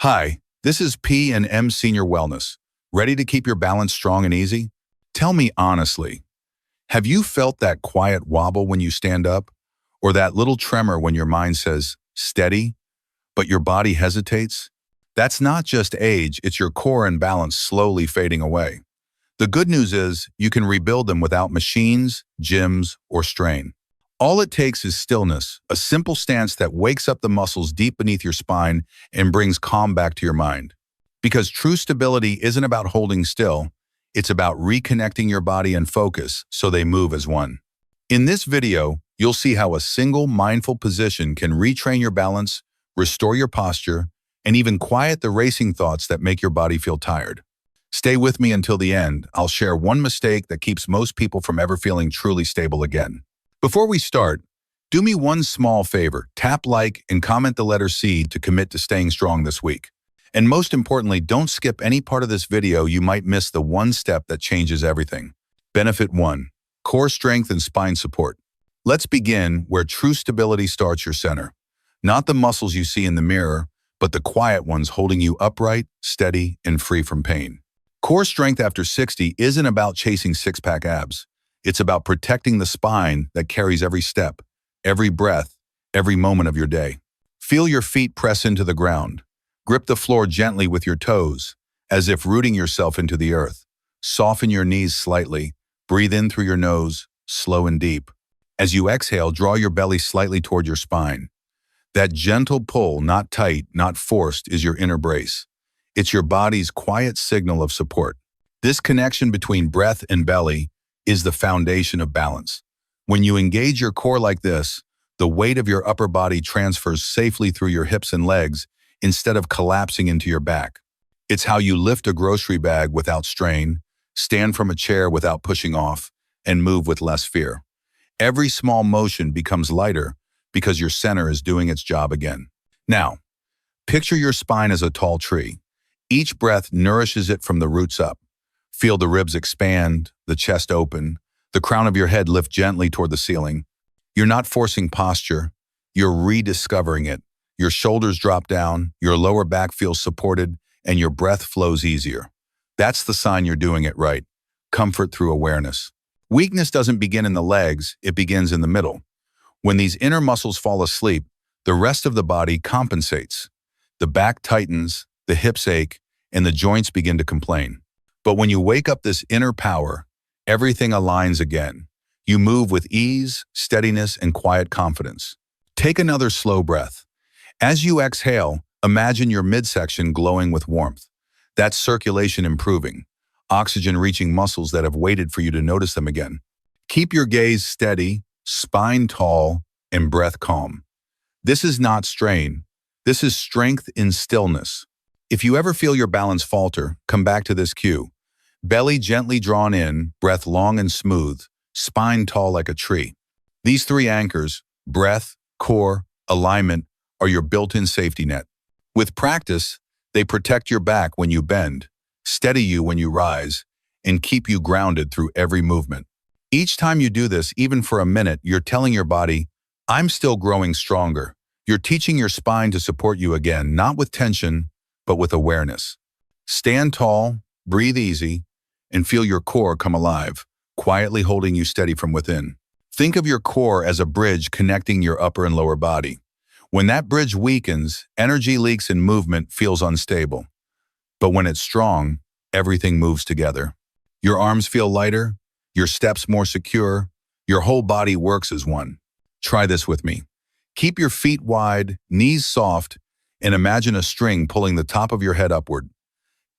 Hi, this is P&M Senior Wellness. Ready to keep your balance strong and easy? Tell me honestly, have you felt that quiet wobble when you stand up? Or that little tremor when your mind says, steady, but your body hesitates? That's not just age, it's your core and balance slowly fading away. The good news is you can rebuild them without machines, gyms, or strain. All it takes is stillness, a simple stance that wakes up the muscles deep beneath your spine and brings calm back to your mind. Because true stability isn't about holding still, it's about reconnecting your body and focus so they move as one. In this video, you'll see how a single mindful position can retrain your balance, restore your posture, and even quiet the racing thoughts that make your body feel tired. Stay with me until the end. I'll share one mistake that keeps most people from ever feeling truly stable again. Before we start, do me one small favor, tap like and comment the letter C to commit to staying strong this week. And most importantly, don't skip any part of this video. You might miss the one step that changes everything. Benefit 1. Core strength and spine support. Let's begin where true stability starts: your center. Not the muscles you see in the mirror, but the quiet ones holding you upright, steady, and free from pain. Core strength after 60 isn't about chasing six-pack abs. It's about protecting the spine that carries every step, every breath, every moment of your day. Feel your feet press into the ground. Grip the floor gently with your toes, as if rooting yourself into the earth. Soften your knees slightly. Breathe in through your nose, slow and deep. As you exhale, draw your belly slightly toward your spine. That gentle pull, not tight, not forced, is your inner brace. It's your body's quiet signal of support. This connection between breath and belly is the foundation of balance. When you engage your core like this, the weight of your upper body transfers safely through your hips and legs instead of collapsing into your back. It's how you lift a grocery bag without strain, stand from a chair without pushing off, and move with less fear. Every small motion becomes lighter because your center is doing its job again. Now, picture your spine as a tall tree. Each breath nourishes it from the roots up. Feel the ribs expand, the chest open, the crown of your head lift gently toward the ceiling. You're not forcing posture, you're rediscovering it. Your shoulders drop down, your lower back feels supported, and your breath flows easier. That's the sign you're doing it right. Comfort through awareness. Weakness doesn't begin in the legs, it begins in the middle. When these inner muscles fall asleep, the rest of the body compensates. The back tightens, the hips ache, and the joints begin to complain. But when you wake up this inner power, everything aligns again. You move with ease, steadiness, and quiet confidence. Take another slow breath. As you exhale, imagine your midsection glowing with warmth. That's circulation improving, oxygen reaching muscles that have waited for you to notice them again. Keep your gaze steady, spine tall, and breath calm. This is not strain. This is strength in stillness. If you ever feel your balance falter, come back to this cue. Belly gently drawn in, breath long and smooth, spine tall like a tree. These three anchors, breath, core, alignment, are your built-in safety net. With practice, they protect your back when you bend, steady you when you rise, and keep you grounded through every movement. Each time you do this, even for a minute, you're telling your body, I'm still growing stronger. You're teaching your spine to support you again, not with tension, but with awareness. Stand tall, breathe easy, and feel your core come alive, quietly holding you steady from within. Think of your core as a bridge connecting your upper and lower body. When that bridge weakens, energy leaks and movement feels unstable. But when it's strong, everything moves together. Your arms feel lighter, your steps more secure, your whole body works as one. Try this with me. Keep your feet wide, knees soft, and imagine a string pulling the top of your head upward.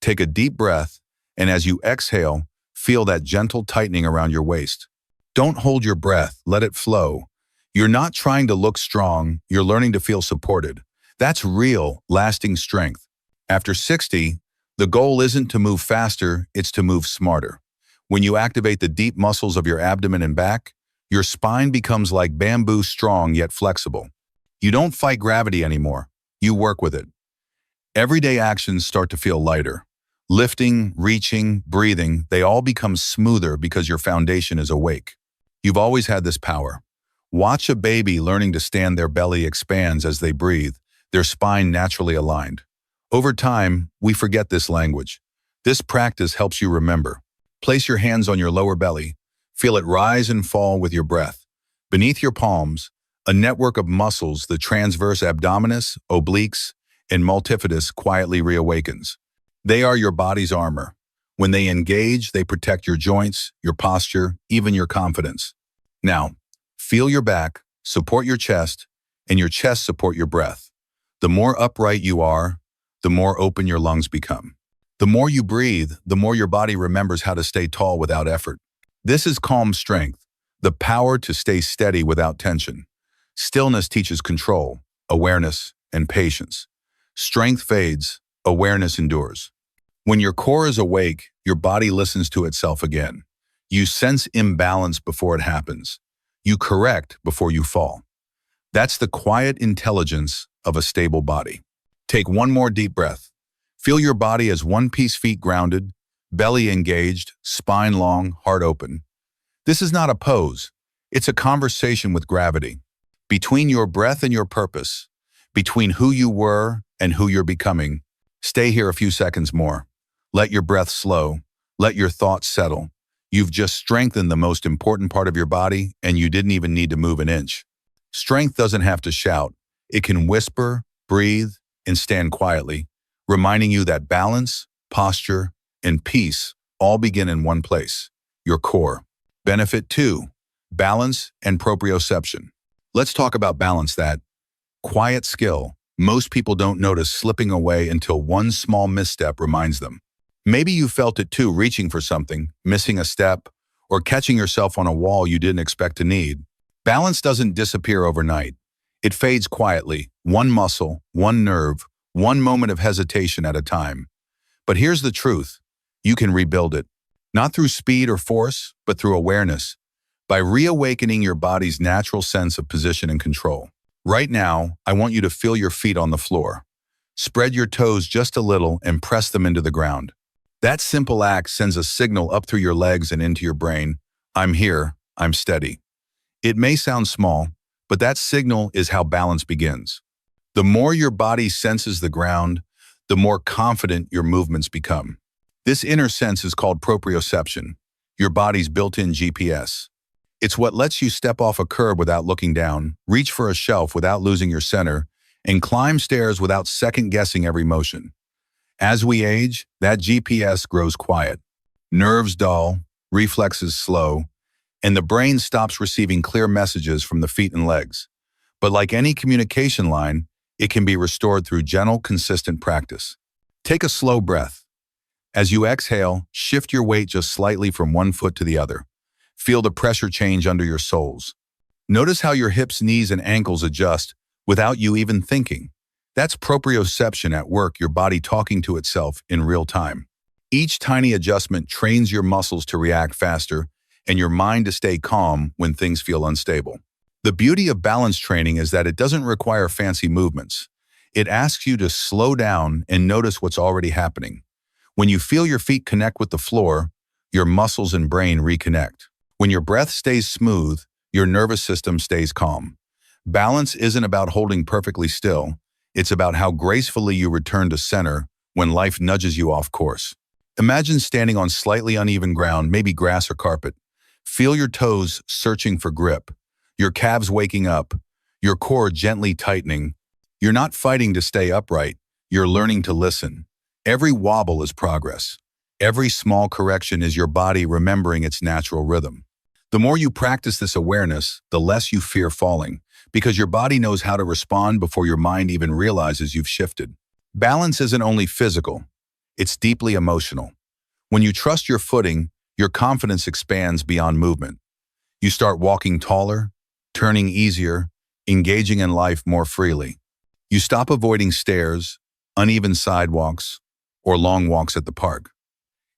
Take a deep breath, and as you exhale, feel that gentle tightening around your waist. Don't hold your breath, let it flow. You're not trying to look strong, you're learning to feel supported. That's real, lasting strength. After 60, the goal isn't to move faster, it's to move smarter. When you activate the deep muscles of your abdomen and back, your spine becomes like bamboo, strong yet flexible. You don't fight gravity anymore, you work with it. Everyday actions start to feel lighter. Lifting, reaching, breathing, they all become smoother because your foundation is awake. You've always had this power. Watch a baby learning to stand. Their belly expands as they breathe, their spine naturally aligned. Over time, we forget this language. This practice helps you remember. Place your hands on your lower belly. Feel it rise and fall with your breath. Beneath your palms, a network of muscles, the transverse abdominis, obliques, and multifidus quietly reawakens. They are your body's armor. When they engage, they protect your joints, your posture, even your confidence. Now, feel your back, support your chest, and your chest support your breath. The more upright you are, the more open your lungs become. The more you breathe, the more your body remembers how to stay tall without effort. This is calm strength, the power to stay steady without tension. Stillness teaches control, awareness, and patience. Strength fades, awareness endures. When your core is awake, your body listens to itself again. You sense imbalance before it happens. You correct before you fall. That's the quiet intelligence of a stable body. Take one more deep breath. Feel your body as one piece, feet grounded, belly engaged, spine long, heart open. This is not a pose. It's a conversation with gravity. Between your breath and your purpose, between who you were and who you're becoming, stay here a few seconds more. Let your breath slow. Let your thoughts settle. You've just strengthened the most important part of your body, and you didn't even need to move an inch. Strength doesn't have to shout. It can whisper, breathe, and stand quietly, reminding you that balance, posture, and peace all begin in one place, your core. Benefit 2, balance and proprioception. Let's talk about balance, that quiet skill most people don't notice slipping away until one small misstep reminds them. Maybe you felt it too, reaching for something, missing a step, or catching yourself on a wall you didn't expect to need. Balance doesn't disappear overnight. It fades quietly, one muscle, one nerve, one moment of hesitation at a time. But here's the truth. You can rebuild it. Not through speed or force, but through awareness. By reawakening your body's natural sense of position and control. Right now, I want you to feel your feet on the floor. Spread your toes just a little and press them into the ground. That simple act sends a signal up through your legs and into your brain. I'm here, I'm steady. It may sound small, but that signal is how balance begins. The more your body senses the ground, the more confident your movements become. This inner sense is called proprioception, your body's built-in GPS. It's what lets you step off a curb without looking down, reach for a shelf without losing your center, and climb stairs without second-guessing every motion. As we age, that GPS grows quiet. Nerves dull, reflexes slow, and the brain stops receiving clear messages from the feet and legs. But like any communication line, it can be restored through gentle, consistent practice. Take a slow breath. As you exhale, shift your weight just slightly from one foot to the other. Feel the pressure change under your soles. Notice how your hips, knees, and ankles adjust without you even thinking. That's proprioception at work, your body talking to itself in real time. Each tiny adjustment trains your muscles to react faster and your mind to stay calm when things feel unstable. The beauty of balance training is that it doesn't require fancy movements. It asks you to slow down and notice what's already happening. When you feel your feet connect with the floor, your muscles and brain reconnect. When your breath stays smooth, your nervous system stays calm. Balance isn't about holding perfectly still. It's about how gracefully you return to center when life nudges you off course. Imagine standing on slightly uneven ground, maybe grass or carpet. Feel your toes searching for grip, your calves waking up, your core gently tightening. You're not fighting to stay upright. You're learning to listen. Every wobble is progress. Every small correction is your body remembering its natural rhythm. The more you practice this awareness, the less you fear falling, because your body knows how to respond before your mind even realizes you've shifted. Balance isn't only physical, it's deeply emotional. When you trust your footing, your confidence expands beyond movement. You start walking taller, turning easier, engaging in life more freely. You stop avoiding stairs, uneven sidewalks, or long walks at the park.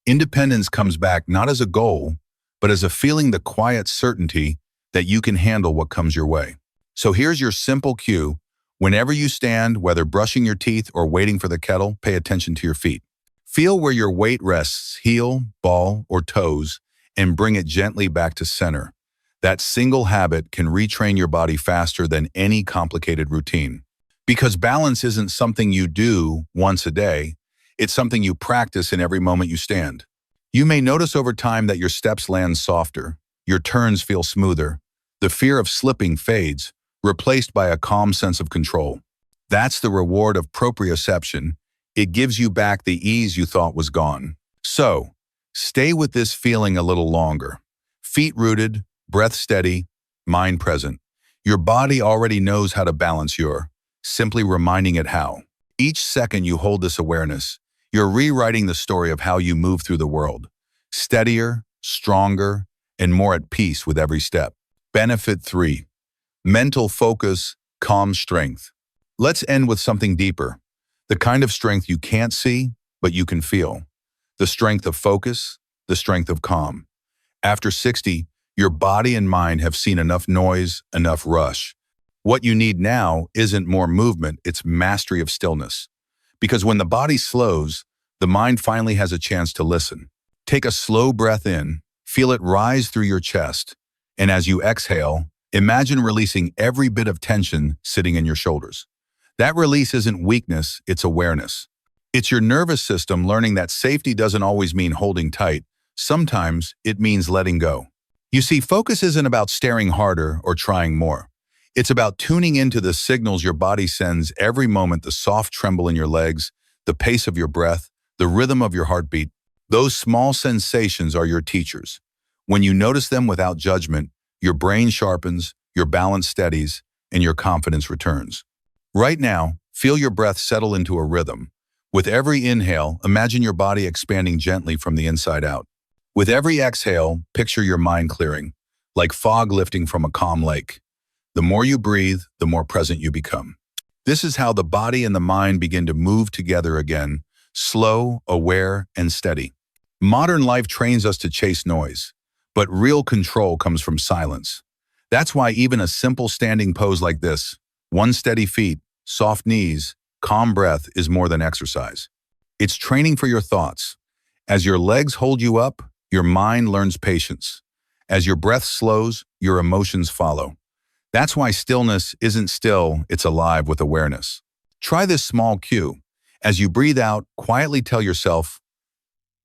Independence comes back not as a goal, but as a feeling, the quiet certainty that you can handle what comes your way. So here's your simple cue. Whenever you stand, whether brushing your teeth or waiting for the kettle, pay attention to your feet. Feel where your weight rests, heel, ball, or toes, and bring it gently back to center. That single habit can retrain your body faster than any complicated routine. Because balance isn't something you do once a day, it's something you practice in every moment you stand. You may notice over time that your steps land softer, your turns feel smoother, the fear of slipping fades, replaced by a calm sense of control. That's the reward of proprioception. It gives you back the ease you thought was gone. So, stay with this feeling a little longer. Feet rooted, breath steady, mind present. Your body already knows how to balance you're simply reminding it how. Each second you hold this awareness, you're rewriting the story of how you move through the world. Steadier, stronger, and more at peace with every step. Benefit 3. Mental focus, calm strength. Let's end with something deeper. The kind of strength you can't see, but you can feel. The strength of focus, the strength of calm. After 60, your body and mind have seen enough noise, enough rush. What you need now isn't more movement, it's mastery of stillness. Because when the body slows, the mind finally has a chance to listen. Take a slow breath in, feel it rise through your chest, and as you exhale, imagine releasing every bit of tension sitting in your shoulders. That release isn't weakness, it's awareness. It's your nervous system learning that safety doesn't always mean holding tight. Sometimes it means letting go. You see, focus isn't about staring harder or trying more. It's about tuning into the signals your body sends every moment, the soft tremble in your legs, the pace of your breath, the rhythm of your heartbeat. Those small sensations are your teachers. When you notice them without judgment, your brain sharpens, your balance steadies, and your confidence returns. Right now, feel your breath settle into a rhythm. With every inhale, imagine your body expanding gently from the inside out. With every exhale, picture your mind clearing, like fog lifting from a calm lake. The more you breathe, the more present you become. This is how the body and the mind begin to move together again, slow, aware, and steady. Modern life trains us to chase noise, but real control comes from silence. That's why even a simple standing pose like this, one steady feet, soft knees, calm breath is more than exercise. It's training for your thoughts. As your legs hold you up, your mind learns patience. As your breath slows, your emotions follow. That's why stillness isn't still, it's alive with awareness. Try this small cue. As you breathe out, quietly tell yourself,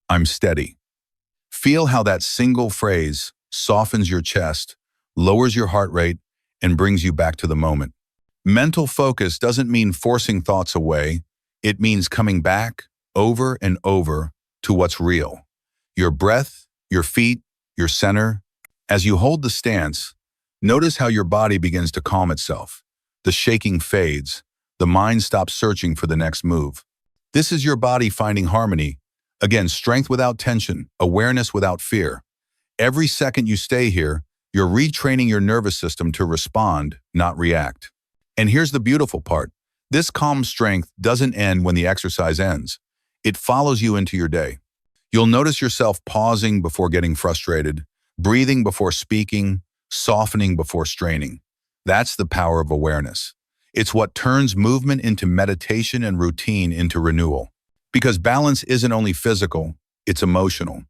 I'm steady. Feel how that single phrase softens your chest, lowers your heart rate, and brings you back to the moment. Mental focus doesn't mean forcing thoughts away. It means coming back over and over to what's real. Your breath, your feet, your center. As you hold the stance, notice how your body begins to calm itself. The shaking fades. The mind stops searching for the next move. This is your body finding harmony. Again, strength without tension, awareness without fear. Every second you stay here, you're retraining your nervous system to respond, not react. And here's the beautiful part. This calm strength doesn't end when the exercise ends. It follows you into your day. You'll notice yourself pausing before getting frustrated, breathing before speaking, softening before straining. That's the power of awareness. It's what turns movement into meditation and routine into renewal. Because balance isn't only physical, it's emotional.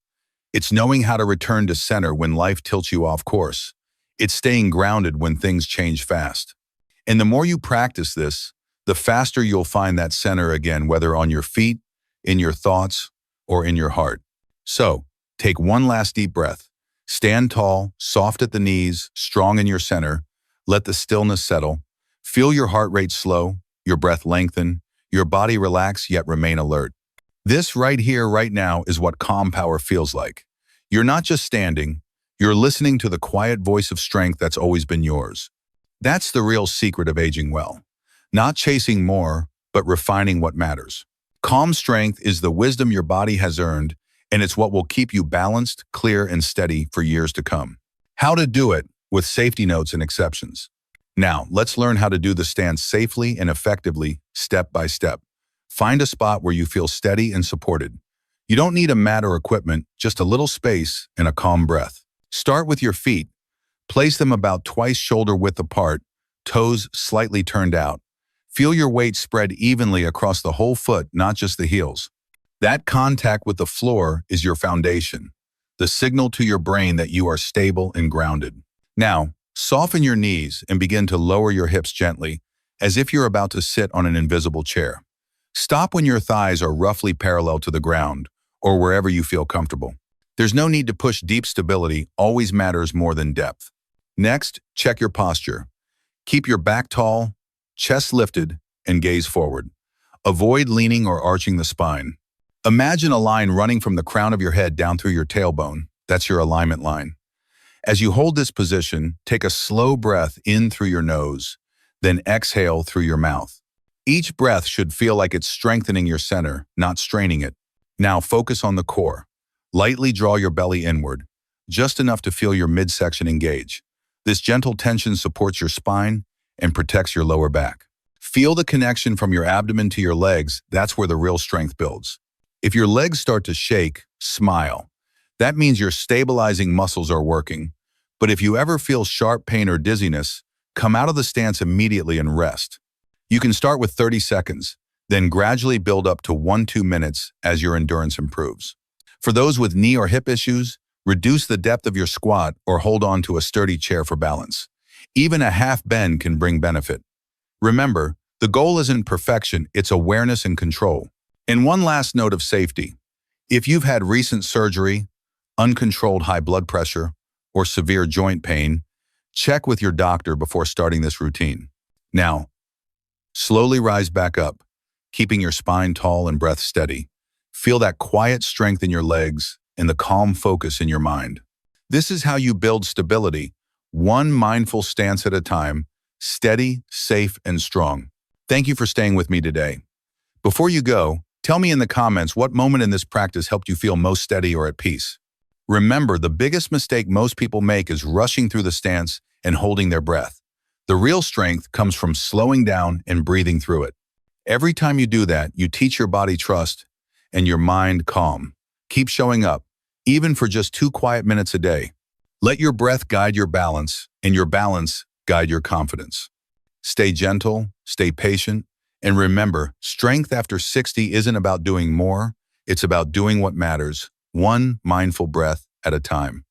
It's knowing how to return to center when life tilts you off course. It's staying grounded when things change fast. And the more you practice this, the faster you'll find that center again, whether on your feet, in your thoughts, or in your heart. So, take one last deep breath. Stand tall, soft at the knees, strong in your center. Let the stillness settle. Feel your heart rate slow, your breath lengthen, your body relax yet remain alert. This right here, right now is what calm power feels like. You're not just standing, you're listening to the quiet voice of strength that's always been yours. That's the real secret of aging well. Not chasing more, but refining what matters. Calm strength is the wisdom your body has earned, and it's what will keep you balanced, clear, and steady for years to come. How to do it, with safety notes and exceptions. Now, let's learn how to do the stance safely and effectively, step by step. Find a spot where you feel steady and supported. You don't need a mat or equipment, just a little space and a calm breath. Start with your feet. Place them about twice shoulder width apart, toes slightly turned out. Feel your weight spread evenly across the whole foot, not just the heels. That contact with the floor is your foundation, the signal to your brain that you are stable and grounded. Now, soften your knees and begin to lower your hips gently. as if you're about to sit on an invisible chair. Stop when your thighs are roughly parallel to the ground or wherever you feel comfortable. There's no need to push. Deep stability always matters more than depth. Next, check your posture. Keep your back tall, chest lifted, and gaze forward. Avoid leaning or arching the spine. Imagine a line running from the crown of your head down through your tailbone. That's your alignment line. As you hold this position, take a slow breath in through your nose, then exhale through your mouth. Each breath should feel like it's strengthening your center, not straining it. Now focus on the core. Lightly draw your belly inward, just enough to feel your midsection engage. This gentle tension supports your spine and protects your lower back. Feel the connection from your abdomen to your legs. That's where the real strength builds. If your legs start to shake, smile. That means your stabilizing muscles are working. But if you ever feel sharp pain or dizziness, come out of the stance immediately and rest. You can start with 30 seconds, then gradually build up to 1-2 minutes as your endurance improves. For those with knee or hip issues, reduce the depth of your squat or hold on to a sturdy chair for balance. Even a half bend can bring benefit. Remember, the goal isn't perfection, it's awareness and control. And one last note of safety. If you've had recent surgery, uncontrolled high blood pressure, or severe joint pain, check with your doctor before starting this routine. Now, slowly rise back up, keeping your spine tall and breath steady. Feel that quiet strength in your legs and the calm focus in your mind. This is how you build stability, one mindful stance at a time, steady, safe, and strong. Thank you for staying with me today. Before you go, tell me in the comments what moment in this practice helped you feel most steady or at peace. Remember, the biggest mistake most people make is rushing through the stance and holding their breath. The real strength comes from slowing down and breathing through it. Every time you do that, you teach your body trust and your mind calm. Keep showing up, even for just 2 quiet minutes a day. Let your breath guide your balance, and your balance guide your confidence. Stay gentle, stay patient, and remember, strength after 60 isn't about doing more, it's about doing what matters, one mindful breath at a time.